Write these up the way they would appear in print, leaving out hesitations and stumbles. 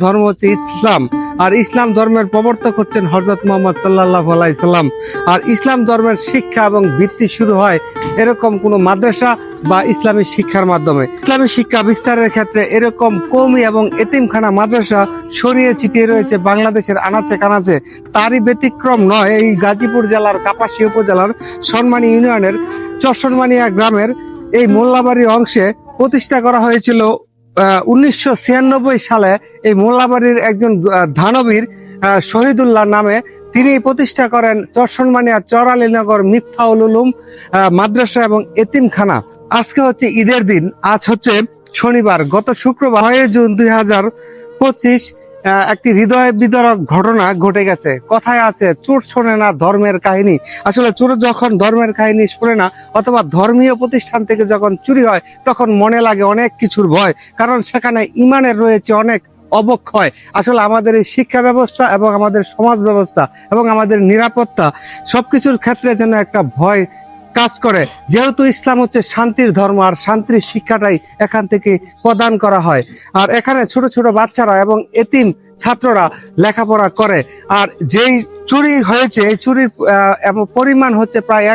ধর্ম হচ্ছে ইসলাম। আর ইসলাম ধর্মের প্রবর্তক হচ্ছেন হযরত মুহাম্মদ সাল্লাল্লাহু আলাইহি সাল্লাম। আর ইসলাম ধর্মের শিক্ষা এবং ভিত্তি শুরু হয় এরকম কোনো মাদ্রাসা বা ইসলামী শিক্ষার মাধ্যমে। ইসলামী শিক্ষা বিস্তারের ক্ষেত্রে এরকম কওমি এবং এতিমখানা মাদ্রাসা ছড়িয়ে ছিটিয়ে রয়েছে বাংলাদেশের আনাচে কানাচে। তারই ব্যতিক্রম নয় এই গাজীপুর জেলার কাপাসিয়া উপজেলার সনমানী ইউনিয়নের চরসনমানিয়া গ্রামের এই মোল্লাবাড়ি অংশে প্রতিষ্ঠা করা হয়েছিল 1996 সালে। এই মোল্লাবাড়ির একজন দানবীর শহীদুল্লাহ নামে তিনি প্রতিষ্ঠা করেন চরসনমানিয়া চর আলীনগর মিফতাহুল উলুম মাদ্রাসা এবং এতিমখানা। আজকে হচ্ছে ঈদের দিন, আজ হচ্ছে শনিবার। গত শুক্রবার 6 জুন 2025 একটি হৃদয় বিদারক ঘটনা ঘটে গেছে। কথায় আছে চোর শোনে না ধর্মের কাহিনী। আসলে চোর যখন ধর্মের কাহিনী শোনে না অথবা ধর্মীয় প্রতিষ্ঠান থেকে যখন চুরি হয় তখন মনে লাগে অনেক কিছুর ভয়, কারণ সেখানে ইমানের রয়েছে অনেক অবক্ষয়। আসলে আমাদের এই শিক্ষা ব্যবস্থা এবং আমাদের সমাজ ব্যবস্থা এবং আমাদের নিরাপত্তা সবকিছুর ক্ষেত্রে যেন একটা ভয় কাজ করে। যেহেতু ইসলাম হচ্ছে শান্তির ধর্ম আর শান্তির শিক্ষাটাই এখান থেকে প্রদান করা হয়। আর এখানে ছোট ছোট বাচ্চারা এবং এতিম ছাত্ররা লেখাপড়া করে। আর যেই চুরি হয়েছে এই চুরির পরিমাণ হচ্ছে প্রায়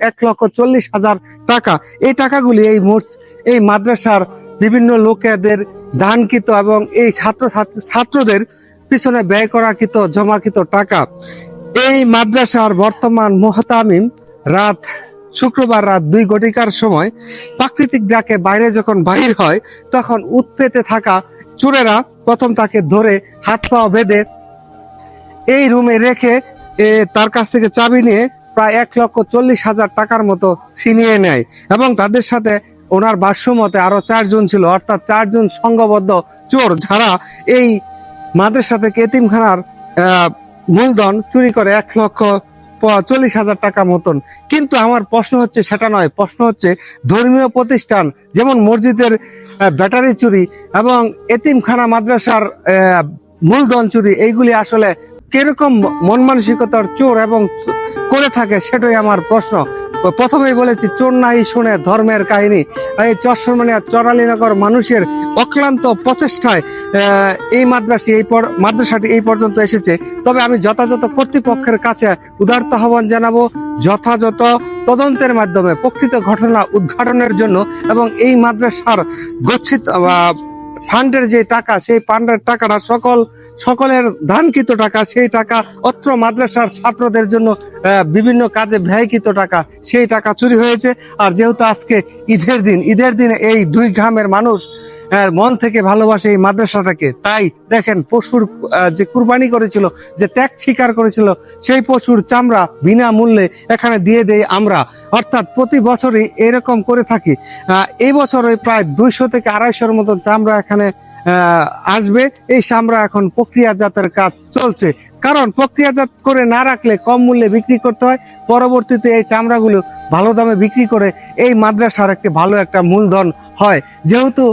1,40,000 টাকা। এই টাকাগুলি এই মাদ্রাসার বিভিন্ন লোকেদের দানকৃত এবং এই ছাত্রদের পিছনে ব্যয় করাকৃত জমাকৃত টাকা। এই মাদ্রাসার বর্তমান মুহতামিম শুক্রবার রাত 2 ঘটিকার সময় প্রাকৃতিক ডাকে বাইরে যখন বাহির হয় তখন উৎপেতে থাকা চোরেরা প্রথম তাকে ধরে হাত পা বেঁধে এই রুমে রেখে তার কাছ থেকে চাবি নিয়ে প্রায় 1,40,000 টাকার মতো ছিনিয়ে নেয় এবং তাদের সাথে ওনার ভাষ্যমতে আরো 4 জন ছিল, অর্থাৎ 4 জন সংঘবদ্ধ চোর যারা এই মাদ্রাসা থেকে এতিমখানার মূলধন চুরি করে 1,40,000 টাকা মতন। কিন্তু আমার প্রশ্ন হচ্ছে সেটা নয়, প্রশ্ন হচ্ছে ধর্মীয় প্রতিষ্ঠান যেমন মসজিদের ব্যাটারি চুরি এবং এতিমখানা মাদ্রাসার মূলধন চুরি, এইগুলি আসলে কিরকম মন মানসিকতার চোর এবং করে থাকে সেটাই আমার প্রশ্ন। প্রথমেই বলেছি চোর নাই শুনে ধর্মের কাহিনী। এই চরসনমানিয়া চর আলীনগর মানুষের অক্লান্ত প্রচেষ্টায় এই মাদ্রাসাটি এই পর্যন্ত এসেছে। তবে আমি যথাযথ কর্তৃপক্ষের কাছে উদারত আহ্বান জানাবো যথাযথ তদন্তের মাধ্যমে প্রকৃত ঘটনা উদ্ঘাটনের জন্য এবং এই মাদ্রাসার গচ্ছিত ফান্ডের যে টাকা সেই ফান্ডের টাকাটা সকলের দানকৃত টাকা, সেই টাকা অত্র মাদ্রাসার ছাত্রদের জন্য বিভিন্ন কাজে ব্যয়কৃত টাকা, সেই টাকা চুরি হয়েছে। আর যেহেতু আজকে ঈদের দিন এই 2 গ্রামের মানুষ মন থেকে ভালোবাসে এই মাদ্রাসাটাকে, তাই দেখেন পশুর যে কুরবানি করেছিল, যে ত্যাগ স্বীকার করেছিল, সেই পশুর চামড়া বিনামূল্যে এখানে দিয়ে দেই আমরা। অর্থাৎ প্রতি বছরই এরকম করে থাকি। এই বছরে প্রায় 200 থেকে 250-এর মতো চামড়া এখানে আসবে। এই চামড়া এখন প্রক্রিয়াজাতের কাজ চলছে, কারণ প্রক্রিয়াজাত করে না রাখলে কম মূল্যে বিক্রি করতে হয়। পরবর্তীতে এই চামড়াগুলো ভালো দামে বিক্রি করে এই মাদ্রাসার ভালো একটা মূলধন হয়। যেহেতু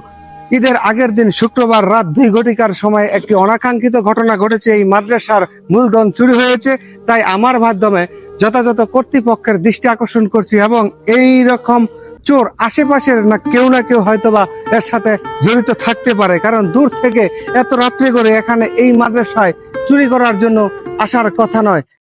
ঈদের আগের দিন শুক্রবার রাত 2 ঘটিকার সময় একটি অনাকাঙ্ক্ষিত ঘটনা ঘটেছে, এই মাদ্রাসার মূলধন চুরি হয়েছে, তাই আমার মাধ্যমে যথাযথ কর্তৃপক্ষের দৃষ্টি আকর্ষণ করছি এবং এই রকম চোর আশেপাশের না কেউ হয়তোবা এর সাথে জড়িত থাকতে পারে, কারণ দূর থেকে এত রাত্রে করে এখানে এই মাদ্রাসায় চুরি করার জন্য আসার কথা নয়।